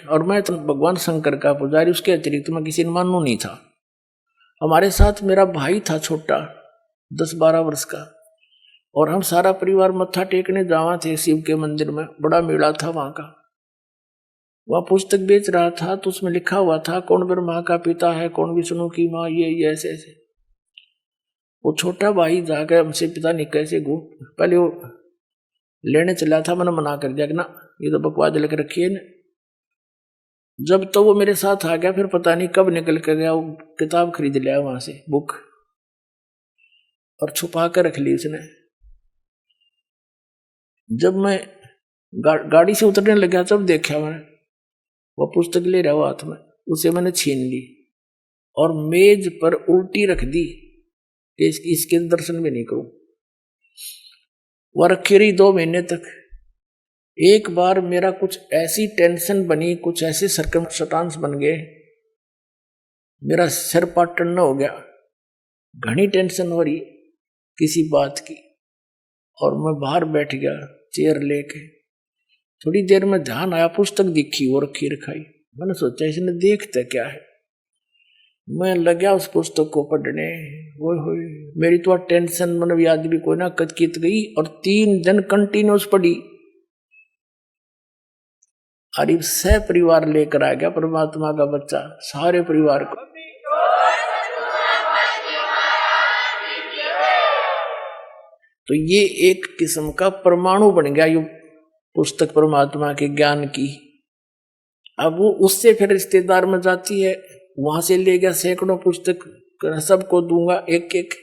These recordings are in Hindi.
और मैं तो भगवान शंकर का पुजारी, उसके अतिरिक्त मैं किसी ने मानू नहीं था। हमारे साथ मेरा भाई था छोटा, 10-12 वर्ष का, और हम सारा परिवार मत्था टेकने जावा थे शिव के मंदिर में। बड़ा मेला था वहां का। वह पुस्तक बेच रहा था तो उसमें लिखा हुआ था कौन ब्रह्मा का पिता है, कौन विष्णु की माँ, ये ऐसे ऐसे। वो छोटा भाई जाकर हमसे पिता नहीं कैसे पहले वो लेने चला था, मैंने मना कर दिया कि ना ये तो बकवास लेकर रखी है ना। जब तो वो मेरे साथ आ गया, फिर पता नहीं कब निकल कर गया, वो किताब खरीद लिया वहां से, बुक, और छुपा कर रख ली उसने। जब मैं गाड़ी से उतरने लगा तब देखा मैंने वो पुस्तक ले रहा हुआ हाथ में, उसे मैंने छीन ली और मेज पर उल्टी रख दी कि इसके दर्शन भी नहीं करूं। वह रखी रही 2 महीने तक। एक बार मेरा कुछ ऐसी टेंशन बनी, कुछ ऐसे सर्कमस्टांस बन गए, मेरा सिर पाटन हो गया, घनी टेंशन हो रही किसी बात की, और मैं बाहर बैठ गया चेयर लेके। थोड़ी देर में ध्यान आया, पुस्तक दिखी वो रखी रखाई। मैंने सोचा इसने देखता क्या है। मैं लगा उस पुस्तक को पढ़ने। वो मेरी तो टेंशन मन याद भी कोई ना कचकित गई, और 3 दिन कंटिन्यूस पढ़ी। अरे सह परिवार लेकर आ गया परमात्मा का बच्चा, सारे परिवार को। तो ये एक किस्म का परमाणु बन गया ये पुस्तक परमात्मा के ज्ञान की। अब वो उससे फिर रिश्तेदार में जाती है, वहां से ले गया सैकड़ों पुस्तक, सबको दूंगा एक एक,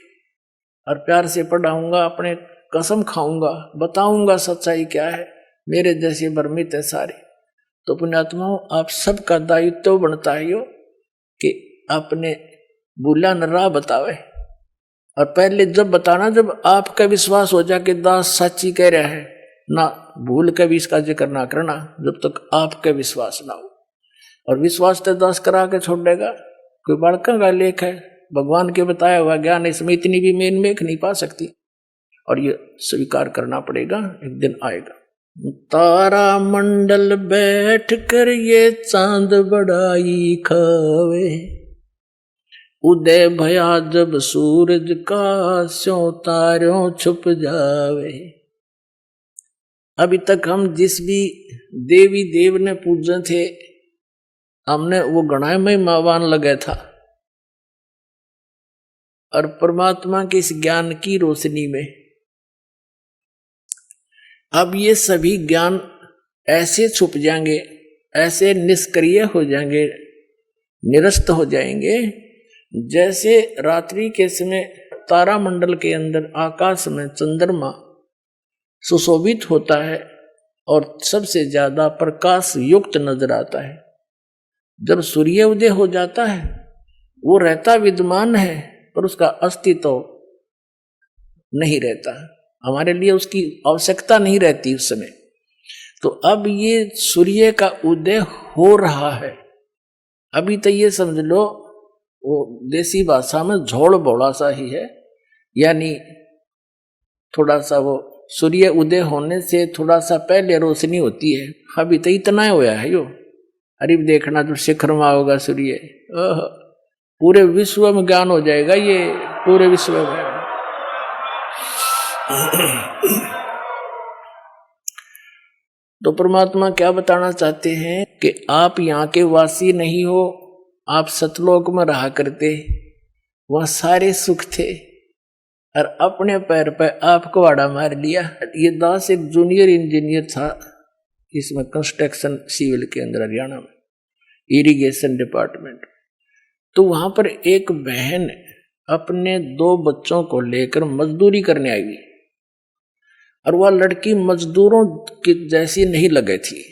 और प्यार से पढ़ाऊंगा, अपने कसम खाऊंगा, बताऊंगा सच्चाई क्या है। मेरे जैसे भ्रमित है सारे। तो पुण्यात्माओं, आप सबका दायित्व बनता है यो कि अपने भूला न राह बतावे। और पहले जब बताना, जब आपका विश्वास हो जाए कि दास सच्ची कह रहा है ना, भूल के भी इसका जिक्र ना करना जब तक आपका विश्वास ना हो। और विश्वास तो दास करा के छोड़ देगा। कोई बड़का का लेख है, भगवान के बताया हुआ ज्ञान, इसमें इतनी भी मेन मेख नहीं पा सकती, और ये स्वीकार करना पड़ेगा, एक दिन आएगा। तारा मंडल बैठ कर ये चांद बड़ाई खावे, उदय भया जब सूरज का स्यों तारों छुप जावे। अभी तक हम जिस भी देवी देव ने पूजे थे, हमने वो गणाय में मावान लगे था, और परमात्मा के इस ज्ञान की रोशनी में अब ये सभी ज्ञान ऐसे छुप जाएंगे, ऐसे निष्क्रिय हो जाएंगे, निरस्त हो जाएंगे, जैसे रात्रि के समय तारा मंडल के अंदर आकाश में चंद्रमा सुशोभित होता है और सबसे ज्यादा प्रकाश युक्त नजर आता है। जब सूर्य उदय हो जाता है, वो रहता विद्यमान है पर उसका अस्तित्व नहीं रहता, हमारे लिए उसकी आवश्यकता नहीं रहती उस समय। तो अब ये सूर्य का उदय हो रहा है। अभी तो ये समझ लो वो देसी भाषा में झोल बोला सा ही है, यानी थोड़ा सा वो सूर्य उदय होने से थोड़ा सा पहले रोशनी होती है। अभी तो इतना ही होया है यो। अरे देखना जो शिखर में होगा सूर्य, पूरे विश्व में ज्ञान हो जाएगा ये, पूरे विश्व में। तो परमात्मा क्या बताना चाहते हैं कि आप यहाँ के वासी नहीं हो, आप सतलोक में रहा करते, वहां सारे सुख थे, और अपने पैर पर आप कुहाड़ा मार लिया। ये दास एक जूनियर इंजीनियर था इसमें, कंस्ट्रक्शन सिविल के अंदर, हरियाणा में इरिगेशन डिपार्टमेंट। तो वहां पर एक बहन अपने 2 बच्चों को लेकर मजदूरी करने आई हुई, और वह लड़की मजदूरों की जैसी नहीं लगे थी।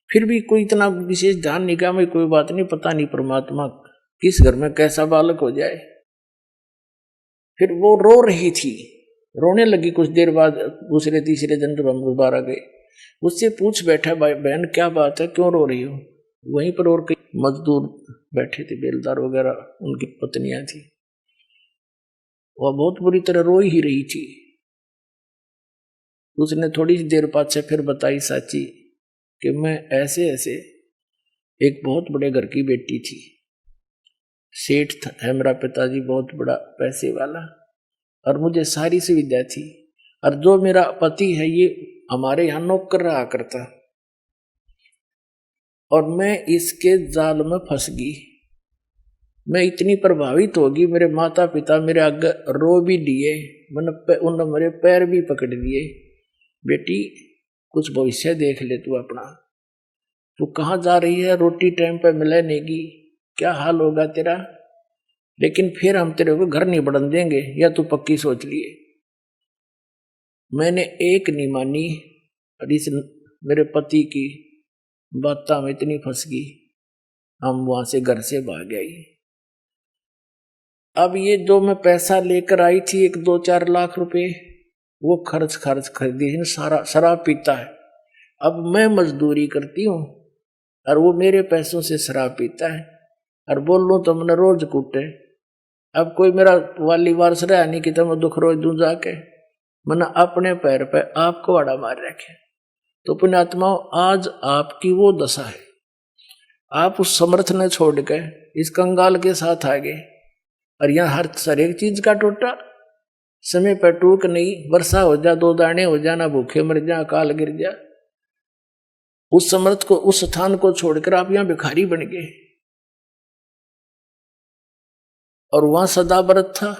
फिर भी कोई इतना विशेष ध्यान नहीं किया, कोई बात नहीं, पता नहीं परमात्मा किस घर में कैसा बालक हो जाए। फिर वो रो रही थी, रोने लगी। कुछ देर बाद दूसरे तीसरे दिन जब हम दोबारा गए, उससे पूछ बैठा, भाई बहन क्या बात है, क्यों रो रही हो? वहीं पर और कई मजदूर बैठे थे, बेलदार वगैरह, उनकी पत्नियां थी। वह बहुत बुरी तरह रो ही रही थी। उसने थोड़ी देर बाद से फिर बताई, साची कि मैं ऐसे ऐसे, एक बहुत बड़े घर की बेटी थी, सेठ था है मेरा पिताजी, बहुत बड़ा पैसे वाला, और मुझे सारी सुविधा थी। और जो मेरा पति है ये हमारे यहाँ नौकर रहा करता, और मैं इसके जाल में फंस गई। मैं इतनी प्रभावित होगी, मेरे माता पिता मेरे आगे रो भी दिए, उन्होंने मेरे पैर भी पकड़ लिए, बेटी कुछ भविष्य देख ले तू अपना, तू कहाँ जा रही है, रोटी टाइम पे मिले नहीं, क्या हाल होगा तेरा, लेकिन फिर हम तेरे को घर नहीं बढ़न देंगे, या तू पक्की सोच लिए। मैंने एक नहीं मानी, और इस मेरे पति की बात में इतनी फंस गई, हम वहां से घर से भाग गए। अब ये जो मैं पैसा लेकर आई थी 1-2-4 लाख रुपए, वो खर्च खरीदी, सारा शराब पीता है। अब मैं मजदूरी करती हूँ और वो मेरे पैसों से शराब पीता है, और बोल लूँ तो मैंने रोज कूटे। अब कोई मेरा वाली वारस रहा नहीं कि तो मैं दुख रोज दूं जाके, मैंने अपने पैर पे आपको आड़ा मार रखे। तो पुण्यात्माओं, आज आपकी वो दशा है, आप उस समर्थ ने छोड़ के इस कंगाल के साथ आ गए, और यहाँ हर एक चीज का टोटा, समय पर टूक नहीं, वर्षा हो जा 2 दाने हो जा, ना भूखे मर जा, अकाल गिर जा। उस समर्थ को, उस स्थान को छोड़कर आप यहाँ भिखारी बन गए, और वहां सदा व्रत था,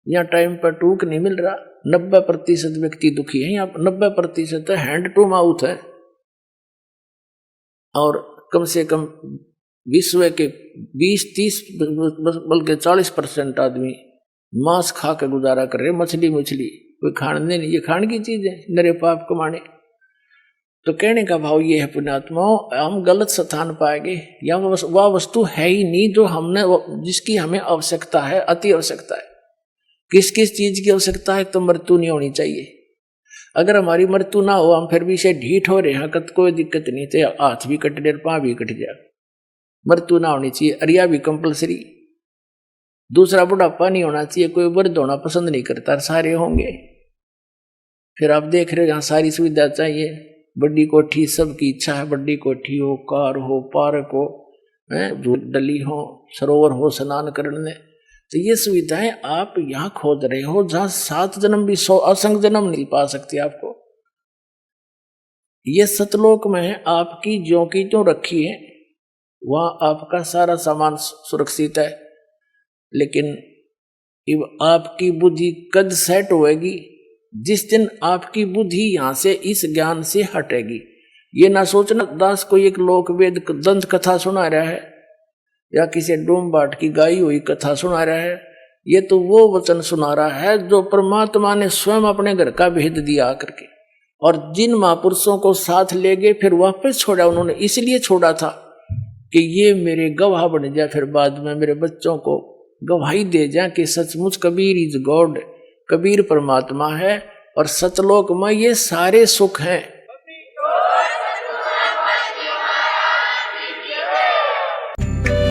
यहाँ टाइम पर टूक नहीं मिल रहा। 90% व्यक्ति दुखी है, यहाँ 90% हैंड टू माउथ है, और कम से कम विश्व के 20-30 बल्कि 40% आदमी मांस खा के गुजारा कर रहे, मछली कोई खाने नहीं, ये खाने की चीज है, नरे पाप कमाने। तो कहने का भाव ये है पुण्यात्माओं, हम गलत स्थान पाएंगे, या वह वस्तु है ही नहीं जो हमने, जिसकी हमें आवश्यकता है, अति आवश्यकता है। किस किस चीज की आवश्यकता है? तो मृत्यु नहीं होनी चाहिए। अगर हमारी मृत्यु ना हो, हम फिर भी से ढीठ हो रहे हैं, कत कोई दिक्कत नहीं, तो हाथ भी कट जाए, पाँव भी कट जाए, मृत्यु ना होनी चाहिए। अरिया भी कंपलसरी। दूसरा, बुढ़ापा नहीं होना चाहिए, कोई वृद्ध होना पसंद नहीं करता, सारे होंगे। फिर आप देख रहे हो यहाँ सारी सुविधा चाहिए, बड़ी कोठी, सबकी इच्छा है बड़ी कोठी हो, कार हो, पार्क हो, डली हो, सरोवर हो स्नान करने। तो ये सुविधाएं आप यहाँ खोज रहे हो, जहां 7 जन्म भी 100 असंख्य जन्म नहीं पा सकते आपको। ये सतलोक में आपकी ज्यों की त्यों रखी है, वहां आपका सारा सामान सुरक्षित है। लेकिन आपकी बुद्धि कद सेट होएगी जिस दिन आपकी बुद्धि यहां से इस ज्ञान से हटेगी। ये ना सोचना दास को एक लोक वेद दंत कथा सुना रहा है, या किसी डोम बाट की गाई हुई कथा सुना रहा है। ये तो वो वचन सुना रहा है जो परमात्मा ने स्वयं अपने घर का भेद दिया करके, और जिन महापुरुषों को साथ ले गए फिर वापस छोड़ा, उन्होंने इसलिए छोड़ा था कि ये मेरे गवाह बन जाए, फिर बाद में मेरे बच्चों को गवाही दे जाए कि सचमुच कबीर इज गॉड, कबीर परमात्मा है, और सतलोक में ये सारे सुख हैं।